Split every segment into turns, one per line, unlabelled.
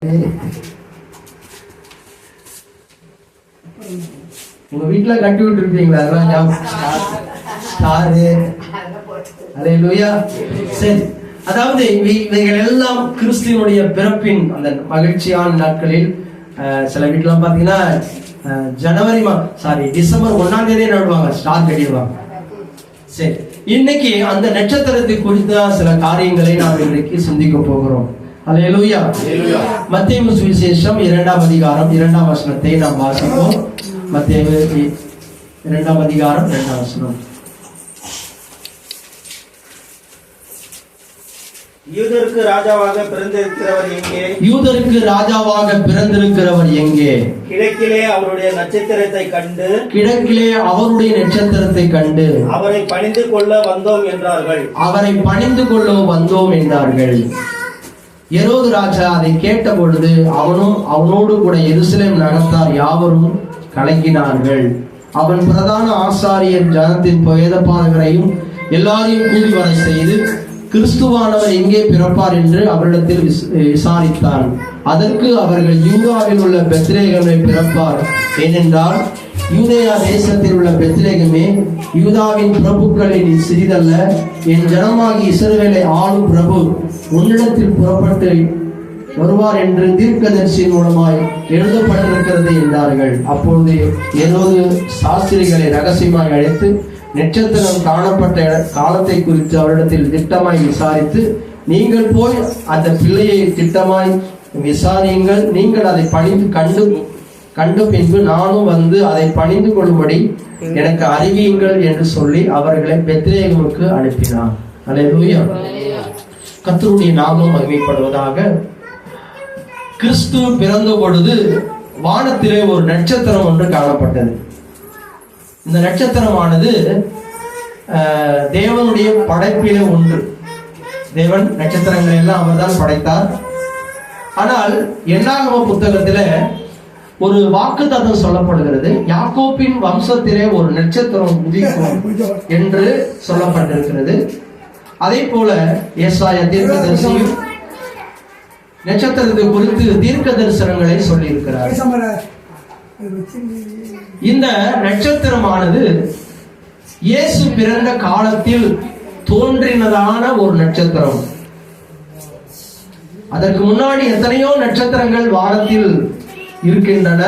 உங்க வீட்டுல கட்டி விட்டு இருப்பீங்களா? சரி, அதாவது இவைகள் எல்லாம் கிறிஸ்துவனுடைய பிறப்பின் அந்த மகிழ்ச்சியான நாட்களில் சில வீட்டுல பாத்தீங்கன்னா டிசம்பர் 1ஆம் தேதியே நடுவாங்க, ஸ்டார் கட்டிடுவாங்க. சரி, இன்னைக்கு அந்த நட்சத்திரத்தை குறித்த சில காரியங்களை நாம் இன்றைக்கு சிந்திக்க போகிறோம். அல்லேலூயா. மத்தேயு சுவிசேஷம் 2ஆம் அதிகாரம் 2ஆம் வசனத்தை நாம் வாசிப்போம். மத்தேயு 2ஆம் அதிகாரம் 2ஆம் வசனம்.
யூதருக்கு ராஜாவாக பிறந்திருக்கிறவர் எங்கே?
யூதருக்கு ராஜாவாக பிறந்திருக்கிறவர் எங்கே?
கிழக்கிலே அவருடைய நட்சத்திரத்தை கண்டு
அவரை
பணிந்து கொள்ள வந்தோம் என்றார்கள்.
ஏரோது ராஜா அதை கேட்ட பொழுது அவனோடு கூட எருசலேம் நகரத்தார் யாவரும் கலங்கினார்கள். அவன் பிரதான ஆசாரியர் ஜனத்தின் வேதபாரகரையும் எல்லாரையும் கூடி வர செய்து கிறிஸ்துவானவர் எங்கே பிறப்பார் என்று அவரிடத்தில் விசாரித்தான். அதற்கு அவர்கள் யூதாவில் உள்ள பெத்லெகேமில் பிறப்பார், ஏனென்றால் யூதேயா தேசத்தில் உள்ள பெத்லெகேமே யூதாவின் பிரபுக்களின் சிறிதல்ல, என் ஜனமாகி இஸ்ரவேலை ஆளும் பிரபு உன்னிடத்தில் புறப்பட்டு வருவார் என்று தீர்க்கதரிசியின் மூலமாய் எழுதப்பட்டிருக்கிறது என்றார்கள். அப்பொழுது ஏரோது சாஸ்திரிகளை ரகசியமாய் அழைத்து நட்சத்திரம் காணப்பட்ட காலத்தை குறித்து அவரிடத்தில் திட்டமாய் விசாரித்து, நீங்கள் போய் அந்த பிள்ளையை திட்டமாய் விசாரியுங்கள், நீங்கள் அதை பணிந்து கண்டு பின்பு நானும் வந்து அதை பணிந்து கொள்ளும்படி எனக்கு அறிவியுங்கள் என்று சொல்லி அவர்களை பெத்லெகேமுக்கு அனுப்பினார். அல்லேலூயா. கர்த்தருடைய நாமம் மகிமைப்படுவதாக. கிறிஸ்து பிறந்த பொழுது வானத்திலே ஒரு நட்சத்திரம் ஒன்று காணப்பட்டது. இந்த நட்சத்திரமானது தேவனுடைய படைப்பிலே ஒன்று. தேவன் நட்சத்திரங்களை எல்லாம் அவர்தான் படைத்தார். ஆனால் என்னாகம புத்தகத்திலே ஒரு வாக்குத்தத்தம் சொல்லப்படுகிறது. யாக்கோபின் வம்சத்திலே ஒரு நட்சத்திரம் உதிக்கும் என்று சொல்லப்பட்டிருக்கிறது. அதே போல ஏசாயா தீர்க்கதரிசியும் நட்சத்திரத்தை குறித்து தீர்க்க தரிசனங்களை சொல்லி இருக்கிறார். இந்த நட்சத்திரமானது இயேசு பிறந்த காலத்தில் தோன்றினதான ஒரு நட்சத்திரம். அதற்கு முன்னாடி எத்தனையோ நட்சத்திரங்கள் வானத்தில் இருக்கின்றன.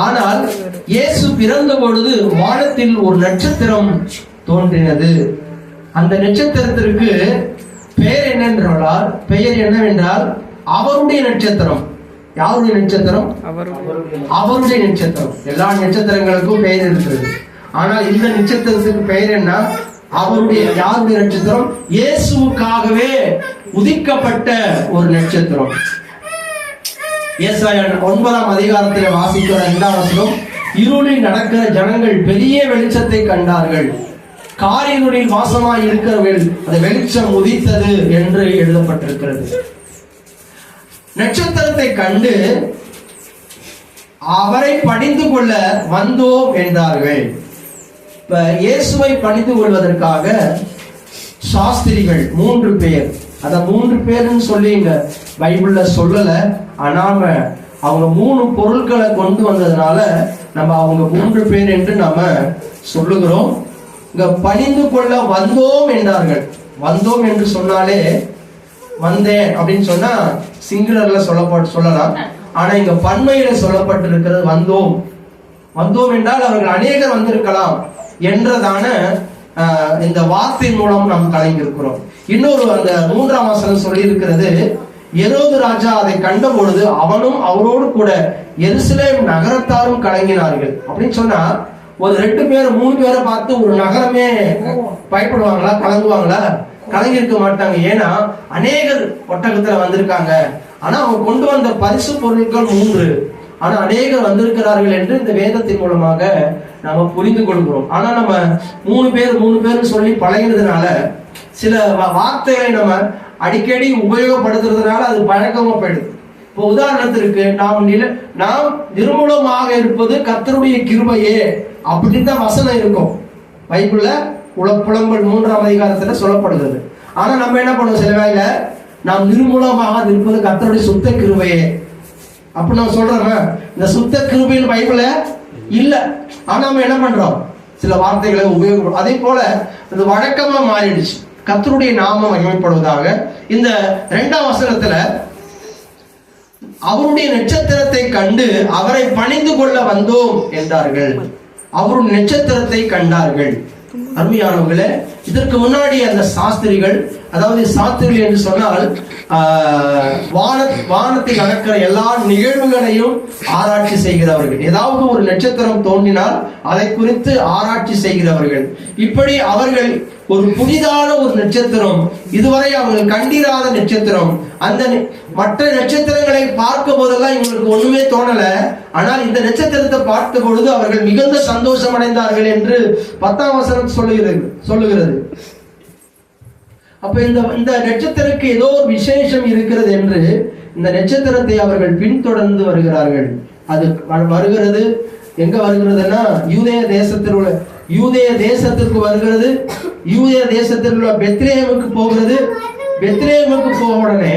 ஆனால் இயேசு பிறந்த பொழுது வானத்தில் ஒரு நட்சத்திரம் தோன்றினது. அந்த நட்சத்திரத்திற்கு பெயர் என்னவென்றால் அவருடைய நட்சத்திரம். யாருடைய நட்சத்திரம்? அவருடைய நட்சத்திரம். எல்லா நட்சத்திரங்களுக்கும் பெயர் இருக்கிறது. ஆனால் இந்த நட்சத்திரத்துக்கு பெயர் என்ன? யாருடைய நட்சத்திரம்? இயேசுவுக்காகவே உதிக்கப்பட்ட ஒரு நட்சத்திரம். ஏசாயா 9ஆம் அதிகாரத்தில் வாசிக்கிற 2ஆம் வசனம், இருளில் நடக்கிற ஜனங்கள் பெரிய வெளிச்சத்தை கண்டார்கள், காரிருளில் வாசமாய் இருக்கிறவர்கள் அந்த வெளிச்சம் உதித்தது என்று எழுதப்பட்டிருக்கிறது. நட்சத்திரத்தை கண்டு அவரை பணிந்து கொள்ள வந்தோம் என்றார்கள். இப்ப இயேசுவை பணிந்து கொள்வதற்காக சாஸ்திரிகள் 3 பேர், அத 3 பேர்னு சொல்லி இங்க பைபிள்ல சொல்லல. ஆனா அவங்க 3 பொருட்களை கொண்டு வந்ததுனால நம்ம அவங்க 3 பேர் என்று நம்ம சொல்லுகிறோம். இங்க பணிந்து கொள்ள வந்தோம் என்றார்கள். வந்தோம் என்று சொன்னாலே, வந்தேன் அப்படின்னு சொன்னா சிங்குலர்ல சொல்லலாம். ஆனா இங்க பன்மையில சொல்லப்பட்டிருக்கிறது வந்தோம் என்றால் அவர்கள் அநேகர் வந்திருக்கலாம் என்றதான இந்த வார்த்தையின் மூலம் நாம் கலங்கியிருக்கிறோம். இன்னொரு அந்த 3ஆம் வசனம் சொல்லி இருக்கிறது, ஏரோது ராஜா அதை கண்ட பொழுது அவனும் அவரோடு கூட எருசலேம் நகரத்தாரும் கலங்கினார்கள். அப்படின்னு சொன்னா ஒரு 2 பேர் 3 பேரை பார்த்து ஒரு நகரமே பயப்படுவாங்களா? கலங்குவாங்களா? கலங்கி இருக்க மாட்டாங்க. ஏன்னா அநேகர் ஒட்டகத்துல வந்திருக்காங்க. ஆனா அவங்க கொண்டு வந்த பரிசு பொருட்கள் 3, ஆனா அநேகர் வந்திருக்கிறார்கள் என்று இந்த வேதத்தின் மூலமாக நாம புரிந்து கொள்கிறோம். ஆனா நம்ம 3 பேர் சொல்லி பழகினதுனால சில வார்த்தைகளை நம்ம அடிக்கடி உபயோகப்படுத்துறதுனால அது பழக்கமா போயிடுது. இப்போ உதாரணத்திற்கு நாம் நிர்மூலமாக இருப்பது கர்த்தருடைய கிருபையே அப்படின்னு தான் வசனம் இருக்கும் பைபிள்ல. புலம்பல் 3ஆம் அதிகாரத்துல சொல்லப்படுகிறது. ஆனா நம்ம என்ன பண்ணுவோம், சில வேளையில நாம் நிர்மூலமாக இருப்பது கர்த்தருடைய சுத்த கிருபையே. அப்ப நான் சொல்றேன், இந்த சுத்த கிருபையில் பைபிள்ல இல்ல. ஆனா நம்ம என்ன பண்றோம், சில வார்த்தைகளை உபயோகப்படுறோம். அதே போல இது வழக்கமா மாறிடுச்சு. கர்த்தருடைய நாமம் மகிமைப்படுவதாக. இந்த 2ஆம் வசனத்துல அவருடைய நட்சத்திரத்தை கண்டு அவரை பணிந்து கொள்ள வந்தோம் என்றார்கள். அவருடைய நட்சத்திரத்தை கண்டார்கள். அருமையானவர்களே, இதற்கு முன்னாடி அந்த சாஸ்திரிகள், அதாவது சாஸ்திரிகள் என்று சொன்னால் வானத்தில் நடக்கிற எல்லா நிகழ்வுகளையும் ஆராய்ச்சி செய்கிறவர்கள். ஏதாவது ஒரு நட்சத்திரம் தோன்றினால் அதை குறித்து ஆராய்ச்சி செய்கிறவர்கள். இப்படி அவர்கள் ஒரு புதிதான ஒரு நட்சத்திரம், இதுவரை அவர்கள் கண்டிராத நட்சத்திரம், அந்த மற்ற நட்சத்திரங்களை பார்க்கும் போதெல்லாம் இவங்களுக்கு ஒண்ணுமே தோணல. ஆனால் இந்த நட்சத்திரத்தை பார்த்த பொழுது அவர்கள் மிகுந்த சந்தோஷம் அடைந்தார்கள் என்று 10ஆம் வசனம் சொல்லுகிறது. அப்ப இந்த நட்சத்திரத்துக்கு ஏதோ ஒரு விசேஷம் இருக்கிறது என்று இந்த நட்சத்திரத்தை அவர்கள் பின்தொடர்ந்து வருகிறார்கள். அது வருகிறது, எங்க வருகிறதுன்னா யூதேய தேசத்திற்கு வருகிறது. யூதேய தேசத்தில் உள்ள பெத்லேஹேமுக்கு போகிறது. பெத்லேஹேமுக்கு போக உடனே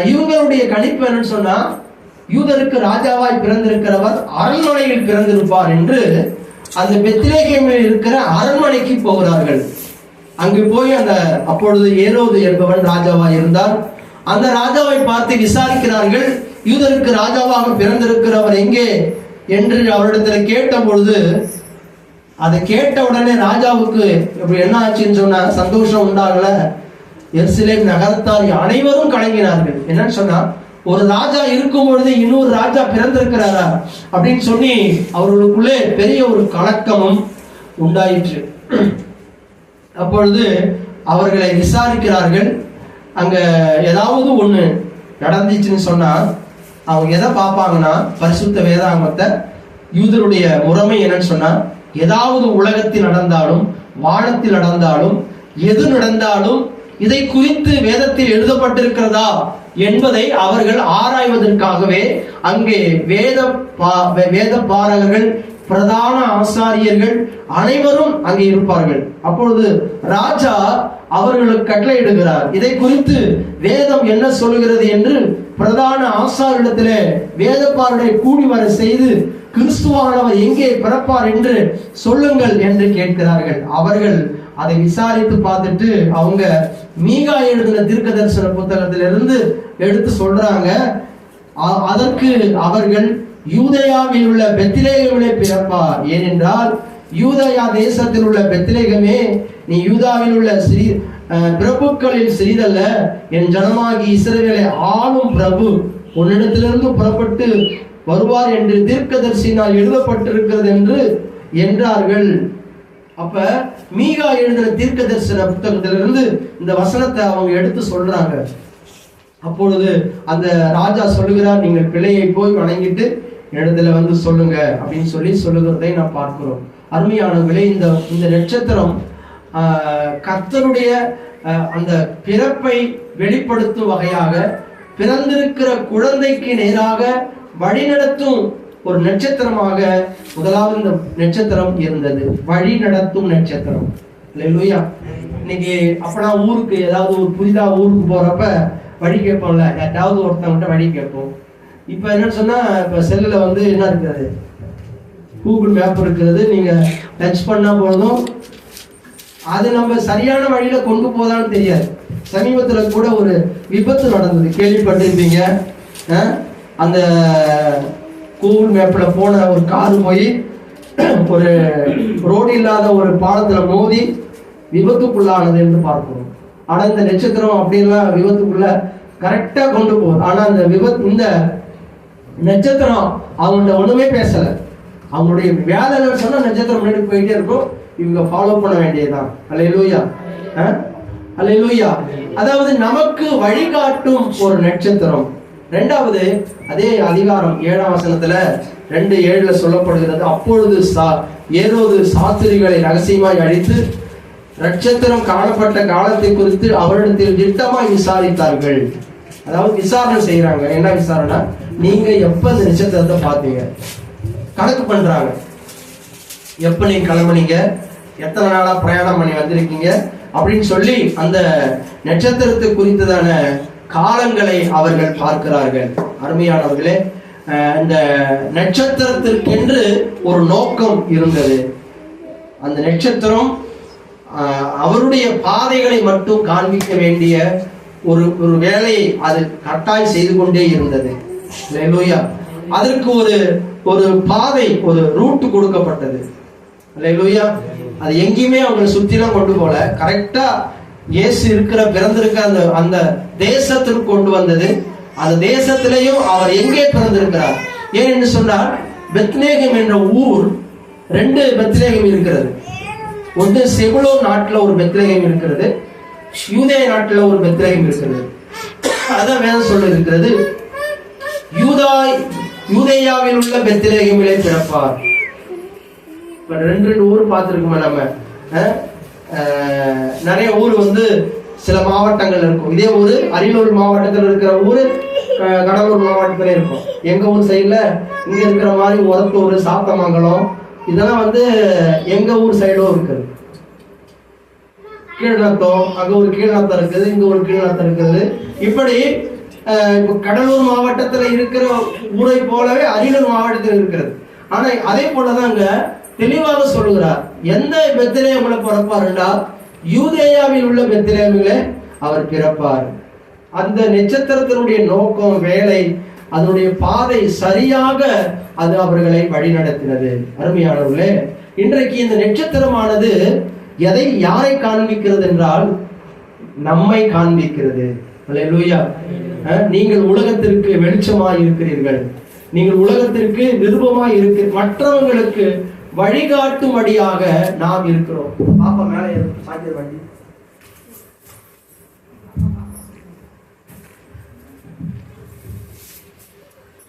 இவங்களுடைய கணிப்பு என்னன்னு சொன்னா, யூதருக்கு ராஜாவாய் பிறந்திருக்கிறவர் அரண்மனையில் பிறந்திருப்பார் என்று அந்த பெத்லேஹேமில் இருக்கிற அரண்மனைக்கு போகிறார்கள். அங்கு போய் அப்பொழுது ஏரோது என்பவன் ராஜாவாய் இருந்தார். அந்த ராஜாவை பார்த்து விசாரிக்கிறார்கள், யூதருக்கு ராஜாவாக பிறந்திருக்கிறவர் எங்கே என்று அவரிடத்தில் கேட்ட பொழுது, அதை கேட்ட உடனே ராஜாவுக்கு என்ன ஆச்சுன்னு சொன்னா சந்தோஷம் உண்டாகல. எருசலேம் நகரத்தார் அனைவரும் கலங்கினார்கள். என்னன்னு சொன்னா, ஒரு ராஜா இருக்கும் பொழுது இன்னொரு ராஜா பிறந்திருக்கிறாரா அப்படின்னு சொல்லி அவர்களுக்குள்ளே பெரிய ஒரு கலக்கமும் உண்டாயிற்று. அப்பொழுது அவர்களை விசாரிக்கிறார்கள். அங்க ஏதாவது ஒண்ணு நடந்துச்சுன்னு சொன்னா அவங்க எதை பார்ப்பாங்கன்னா, பரிசுத்த வேதாகமத்தை, யூதருடைய முறைமை என்னன்னு சொன்னா, ஏதாவது உலகத்தில் நடந்தாலும் வானத்தில் நடந்தாலும் எது நடந்தாலும் இதை குறித்து வேதத்தில் எழுதப்பட்டிருக்கிறதா என்பதை அவர்கள் ஆராய்வதற்காகவே அங்கே வேத பாரகர்கள், பிரதான ஆசாரியர்கள் அனைவரும் அங்கே இருப்பார்கள். அப்பொழுது ராஜா அவர்களுக்கு கட்டளையிடுகிறார், இதை குறித்து வேதம் என்ன சொல்லுகிறது என்று பிரதான ஆசாரிடத்திலே வேத பாரடை கூடி வர செய்து கிறிஸ்துவானவர் எங்கே பிறப்பார் என்று சொல்லுங்கள் என்று கேட்கிறார்கள். அவர்கள் அதை விசாரித்து பார்த்துட்டு அவங்க மீகா எழுதின தீர்க்க தரிசன புத்தகத்திலிருந்து எடுத்து சொல்றாங்க. அதற்கு அவர்கள் யூதேயாவில் உள்ள பெத்லேகேமிலே பிறப்பார். ஏனென்றால் யூதேயா தேசத்தில் உள்ள பெத்லேகமே, நீ யூதாவில் உள்ள பிரபுக்களில் சிறிதல்ல, என் ஜனமாகி இஸ்ரவேலை ஆளும் பிரபு உன்னிடத்திலிருந்து புறப்பட்டு வருவார் என்று தீர்க்கதரிசியினால் எழுதப்பட்டிருக்கிறது என்றார்கள். அப்ப மீகா எழுதின தீர்க்க தரிசன புத்தகத்திலிருந்து இந்த வசனத்தை அவங்க எடுத்து சொல்றாங்க. அப்பொழுது அந்த ராஜா சொல்லுகிறார், நீங்கள் பிள்ளையை போய் வணங்கிட்டு இடத்துல வந்து சொல்லுங்க அப்படின்னு சொல்லுகிறதை நாம் பார்க்கிறோம். அருமையானவர்களே, இந்த நட்சத்திரம் கர்த்தருடைய அந்த பிறப்பை வெளிப்படுத்தும் வகையாக பிறந்திருக்கிற குழந்தைக்கு நேராக வழிநடத்தும் ஒரு நட்சத்திரமாக முதலாவது இந்த நட்சத்திரம் இருந்தது. வழி நடத்தும் நட்சத்திரம். அல்லேலூயா. இன்னைக்கு அப்பனா ஊருக்கு ஏதாவது ஒரு புதிதா ஊருக்கு போறப்ப வழி கேட்போம்ல, யாராவது ஒருத்தவங்கிட்ட வழி கேட்போம். இப்ப என்னன்னு சொன்னா, இப்ப செல்லுல வந்து என்ன இருக்கிறது, கூகுள் மேப் இருக்கிறது. நீங்க டச் பண்ணா போதும், அது நம்ம சரியான வழியில கொண்டு போதான்னு தெரியாது. சமீபத்துல கூட ஒரு விபத்து நடந்தது, கேள்விப்பட்டிருப்பீங்க. அந்த கூகுள் மேப்ல போன ஒரு காரு போய் ஒரு ரோடு இல்லாத ஒரு பாலத்துல மோதி விபத்துக்குள்ளானது என்று பார்க்கிறோம். ஆனா இந்த நட்சத்திரம் அப்படியெல்லாம் விபத்துக்குள்ள கரெக்டா கொண்டு போகுது. ஆனா இந்த நட்சத்திரம் அவங்கள்ட்ட ஒண்ணுமே பேசல. அவங்களுடைய வேலை சொன்னா நட்சத்திரம் முன்னாடி போயிட்டே இருக்கும், இவங்க ஃபாலோ பண்ண வேண்டியதுதான். அல்லேலூயா, அல்லேலூயா. அதாவது நமக்கு வழிகாட்டும் ஒரு நட்சத்திரம். இரண்டாவது, அதே அதிகாரம் 7ஆம் வசனத்துல 2:7 சொல்லப்படுகிறது, அப்பொழுது ஏரோது சாஸ்திரிகளை ரகசியமாய் அழித்து நட்சத்திரம் காணப்பட்ட காலத்தை குறித்து அவரிடத்தில் திட்டமாய் விசாரித்தார்கள். அதாவது விசாரணை செய்யறாங்க. என்ன விசாரணை? நீங்க எப்ப இந்த நட்சத்திரத்தை பார்த்தீங்க, கணக்கு பண்றாங்க. எப்ப நீங்க கிளம்புனீங்க, எத்தனை நாளா பிரயாணம் பண்ணி வந்திருக்கீங்க அப்படின்னு சொல்லி அந்த நட்சத்திரத்தை குறித்ததான காலங்களை அவர்கள் பார்க்கிறார்கள். அருமையானவர்களே, இந்த நட்சத்திரத்திற்கென்று ஒரு நோக்கம் இருந்தது. அந்த நட்சத்திரம் அவருடைய பாதைகளை மட்டும் காண்பிக்க வேண்டிய ஒரு வேலையை அது கட்டாய் செய்து கொண்டே இருந்தது. அல்லேலூயா. அதற்கு ஒரு பாதை, ஒரு ரூட் கொடுக்கப்பட்டது. அல்லேலூயா. அது எங்கேயுமே அவங்க சுத்திலாம் கொண்டு போல, கரெக்டா இயேசு பிறந்திருக்க அந்த தேசத்திற்கு கொண்டு வந்தது. அந்த தேசத்திலேயும் அவர் எங்கே பிறந்திருக்கிறார் ஏன் என்று சொன்னால், பெத்லேகேம் என்ற ஊர் 2 பெத்லேகேம் இருக்கிறது. ஒன்று செபுலோன் நாட்டில் ஒரு பெத்லேகேம் இருக்கிறது, யூதேய நாட்டில் ஒரு பெத்லேகேம் இருக்கிறது. அதான் வேதம் சொல்ல இருக்கிறது, யூதேயாவில் உள்ள பெத்லேகேமிலே பிறப்பார். இப்ப 2 ஊர் பார்த்திருக்கோமே நம்ம. நிறைய ஊர் சில மாவட்டங்கள் இருக்கும். இதே ஊரு அரியலூர் மாவட்டத்தில் இருக்கிற ஊரு கடலூர் மாவட்டத்துல இருக்கும். எங்க ஊர் சைடுல இங்க இருக்கிற மாதிரி உரத்தூர், சாத்தமங்கலம் இதெல்லாம் எங்க ஊர் சைடும் இருக்குது. கீழ்நத்தம், அங்க ஒரு கீழ்நத்தம் இருக்குது, இங்க ஒரு கீழ்நத்தம் இருக்குது. இப்படி கடலூர் மாவட்டத்துல இருக்கிற ஊரை போலவே அரியலூர் மாவட்டத்தில் இருக்கிறது. ஆனா அதே போலதான் அங்க தெளிவாக சொல்லுகிறார், எந்த பெத்லேகேம்ல பிறப்பாருண்டா யூதேயாவில் உள்ள பெத்லேகேமிலே அவர் பிறப்பார். அந்த நட்சத்திரத்தினுடைய நோக்கம், வேலை, அதனுடைய பாதை சரியாக அது அவர்களை வழிநடத்தினது. அருமையானவர்களே, இன்றைக்கு இந்த நட்சத்திரமானது யாரை காண்பிக்கிறது என்றால் நம்மை காண்பிக்கிறது. அல்லேலூயா. நீங்கள் உலகத்திற்கு வெளிச்சமாய் இருக்கிறீர்கள், நீங்கள் உலகத்திற்கு நிருபமாய் மற்றவங்களுக்கு வழிகாட்டும்படியாக நாம் இருக்கிறோம். பாப்பா மேலே சாய்க்கிற வண்டி.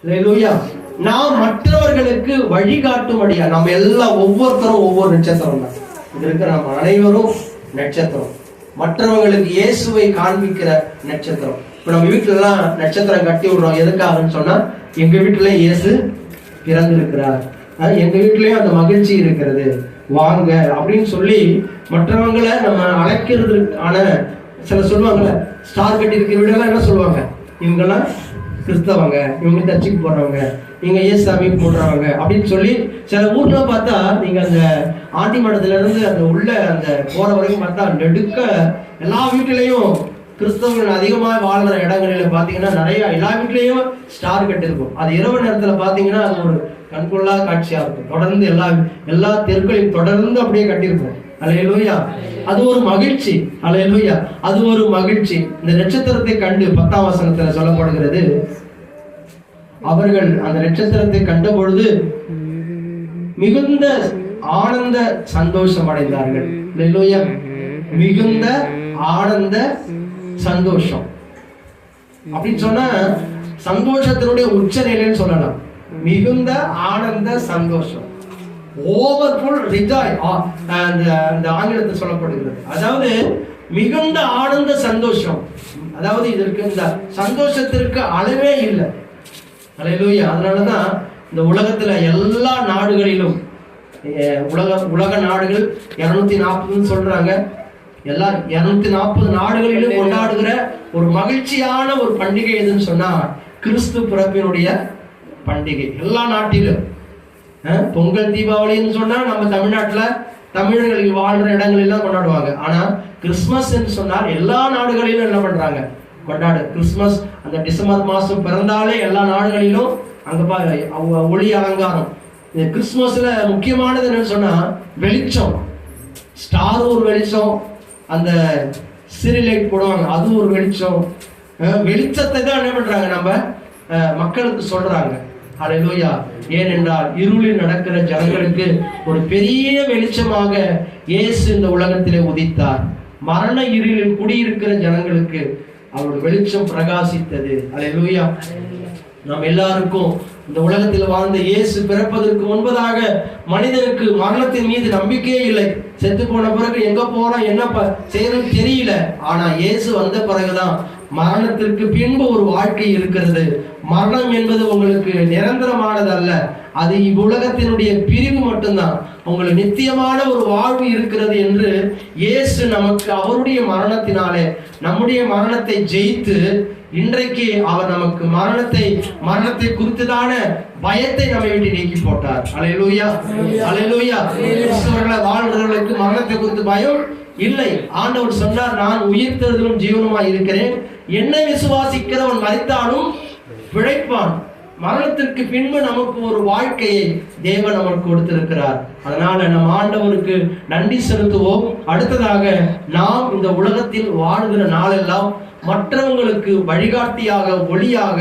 அல்லேலூயா. நாம் மற்றவர்களுக்கு வழிகாட்டும்படியா, நம்ம எல்லாம் ஒவ்வொருத்தரும் ஒவ்வொரு நட்சத்திரம் தான். இது இருக்கிற நம்ம அனைவரும் நட்சத்திரம், மற்றவங்களுக்கு இயேசுவை காண்பிக்கிற நட்சத்திரம். இப்ப நம்ம வீட்டுல எல்லாம் நட்சத்திரம் கட்டி விடுறோம். எதுக்காகன்னு சொன்னா, எங்க வீட்டுல இயேசு பிறந்திருக்கிறார், எங்க வீட்லயும் அந்த மகிழ்ச்சி இருக்கிறது, வாங்க அப்படின்னு சொல்லி மற்றவங்களை நம்ம அழைக்கிறதுக்கான சில சொல்லுவாங்கல்ல, ஸ்டார் கட்டி இருக்கிற வீடெல்லாம் என்ன சொல்லுவாங்க, இவங்கெல்லாம் கிறிஸ்தவங்க, இவங்க தச்சுக்கு போடுறவங்க, இவங்க ஏசாமி போடுறவங்க அப்படின்னு சொல்லி சில ஊர்ல பார்த்தா, நீங்க அந்த ஆண்டி மடத்துல இருந்து அந்த உள்ள அந்த போற வரைக்கும் பார்த்தா நெடுக்க எல்லா வீட்டிலையும் கிறிஸ்தவர்கள் அதிகமாக வாழ்ற இடங்களில பாத்தீங்கன்னா நிறைய எல்லா வீட்லயும் ஸ்டார் கட்டி இருக்கும். அது இரவு நேரத்துல பாத்தீங்கன்னா அது ஒரு கண்கொள்ளா காட்சியா இருக்கும். தொடர்ந்து எல்லா தெருக்களையும் தொடர்ந்து அப்படியே கட்டியிருப்போம். அல்லேலூயா. அது ஒரு மகிழ்ச்சி. அல்லேலூயா. அது ஒரு மகிழ்ச்சி. இந்த நட்சத்திரத்தை கண்டு 10ஆம் வசனத்துல சொல்லப்படுகிறது, அவர்கள் அந்த நட்சத்திரத்தை கண்ட பொழுது மிகுந்த ஆனந்த சந்தோஷம் அடைந்தார்கள். அல்லேலூயா. மிகுந்த ஆனந்த சந்தோஷம் அப்படின்னு சொன்னா சந்தோஷத்தினுடைய உச்ச நிலைன்னு சொல்லலாம். மிகுந்த ஆனந்த சந்தோஷம், ஓவர்ஃபுல் ரிஜாய் அந்த ஆங்கிலத்தில் சொல்லப்படுகிறது. அதாவது மிகுந்த ஆனந்த சந்தோஷம், அதாவது இதற்கு இந்த சந்தோஷத்திற்கு அளவே இல்லை. அல்லேலூயா. அதனாலதான் இந்த உலகத்துல எல்லா நாடுகளிலும் உலக நாடுகள் 240 சொல்றாங்க. எல்லா 240 நாடுகளிலும் கொண்டாடுகிற ஒரு மகிழ்ச்சியான ஒரு பண்டிகை எதுன்னு சொன்னா கிறிஸ்து பிறப்பினுடைய பண்டிகை. எல்லா நாட்டிலும் பொங்கல், தீபாவளின்னு சொன்னா நம்ம தமிழ்நாட்டுல தமிழர்கள் வாழ்ற இடங்களெல்லாம் கொண்டாடுவாங்க. ஆனா கிறிஸ்துமஸ் சொன்னால் எல்லா நாடுகளிலும் என்ன பண்றாங்க, கொண்டாடு. கிறிஸ்துமஸ் அந்த டிசம்பர் மாசம் பிறந்தாலே எல்லா நாடுகளிலும் அங்க ஒளி அலங்காரம். இந்த கிறிஸ்துமஸ்ல முக்கியமானது என்னன்னு சொன்னா வெளிச்சம். ஸ்டார் ஒரு வெளிச்சம், அந்த சிறிலைட் போடுவாங்க, அது ஒரு வெளிச்சம். வெளிச்சத்தை தான் என்ன பண்றாங்க நம்ம மக்களுக்கு சொல்றாங்க. அல்லேலூயா. ஏனென்றால் இருளில் நடக்கிற ஜனங்களுக்கு ஒரு பெரிய வெளிச்சமாக இயேசு இந்த உலகத்திலே உதித்தார். மரண இருளில் குடியிருக்கிற ஜனங்களுக்கு அவருடைய வெளிச்சம் பிரகாசித்தது. அல்லேலூயா. நாம் எல்லாருக்கும் இந்த உலகத்தில் வாழ்ந்த இயேசு பிறப்பதற்கு முன்பதாக மனிதனுக்கு மரணத்தின் மீது நம்பிக்கையே இல்லை. செத்து போன பிறகு எங்க போறோம், என்ன செய்யறது தெரியல. ஆனா இயேசு வந்த பிறகுதான் மரணத்திற்கு பின்பு ஒரு வாழ்க்கை இருக்கிறது. மரணம் என்பது உங்களுக்கு நிரந்தரமானது அல்ல, அது இவ்வுலகத்தினுடைய பிரிவு மட்டும்தான். உங்களுக்கு நித்தியமான ஒரு வாழ்வு இருக்கிறது என்று இயேசு நமக்கு அவருடைய மரணத்தினாலே நம்முடைய மரணத்தை ஜெயித்து இன்றைக்கு அவர் நமக்கு மரணத்தை குறித்துதான பயத்தை நம்மை விட்டு நீக்கி போட்டார். அல்லேலூயா, அல்லேலூயா. கிறிஸ்தவர்களாக வாழ்றவர்களுக்கு மரணத்தை குறித்து பயம் இல்லை. ஆண்டவர் சொன்னார், நான் உயிர்த்தெழுதலும் ஜீவனுமாய் இருக்கிறேன், என்னை விசுவாசிக்கிறவன் மரித்தாலும் பிழைப்பான். மரணத்திற்கு பின்பு நமக்கு ஒரு வாழ்க்கையை தேவன் நமக்கு கொடுத்திருக்கிறார். அதனால நம் ஆண்டவருக்கு நன்றி செலுத்துவோம். அடுத்ததாக நாம் இந்த உலகத்தில் வாழ்கிற நாளெல்லாம் மற்றவங்களுக்கு வழிகாட்டியாக, ஒளியாக,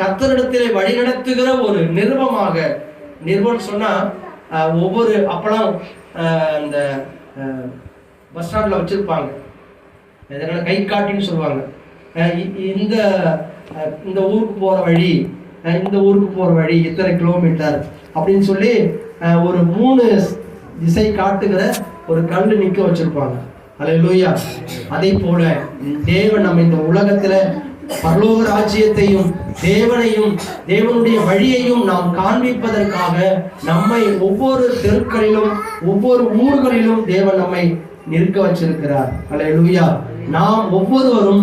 கர்த்தரிடத்திலே வழிநடத்துகிற ஒரு நிறுவனம் சொன்னா ஒவ்வொரு அப்பெல்லாம் இந்த பஸ் ஸ்டாண்ட்ல வச்சிருப்பாங்க, இதனால கை காட்டின்னு சொல்லுவாங்க. இந்த ஊருக்கு போற வழி, இந்த ஊருக்கு போற வழி இத்தனை கிலோமீட்டர் அப்படின்னு சொல்லி ஒரு 3 திசை காட்டுகிற ஒரு கல்லு நிக்க வச்சிருப்பாங்க. அல்லேலூயா. அதே போல தேவன் நம்ம இந்த உலகத்துல பரலோக ராஜ்யத்தையும் தேவனையும் தேவனுடைய வழியையும் நாம் காண்பிப்பதற்காக நம்மை ஒவ்வொரு தெருக்களிலும் ஒவ்வொரு ஊர்களிலும் தேவன் நம்மை நிற்க வச்சிருக்கிறார். அல்லேலூயா. நாம் ஒவ்வொருவரும்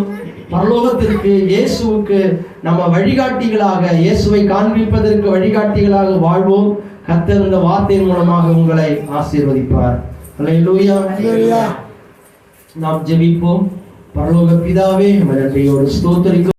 பரலோகத்திற்கு இயேசுவுக்கு நம்ம வழிகாட்டிகளாக, இயேசுவை காண்பிப்பதற்கு வழிகாட்டிகளாக வாழ்வோம். கர்த்தர் இந்த வார்த்தையின் மூலமாக உங்களை ஆசீர்வதிப்பார். அல்லேலூயா. நாம் ஜெபிப்போம். பரலோக பிதாவே, நன்றியோடு ஸ்தோத்திரிக்கிறோம்.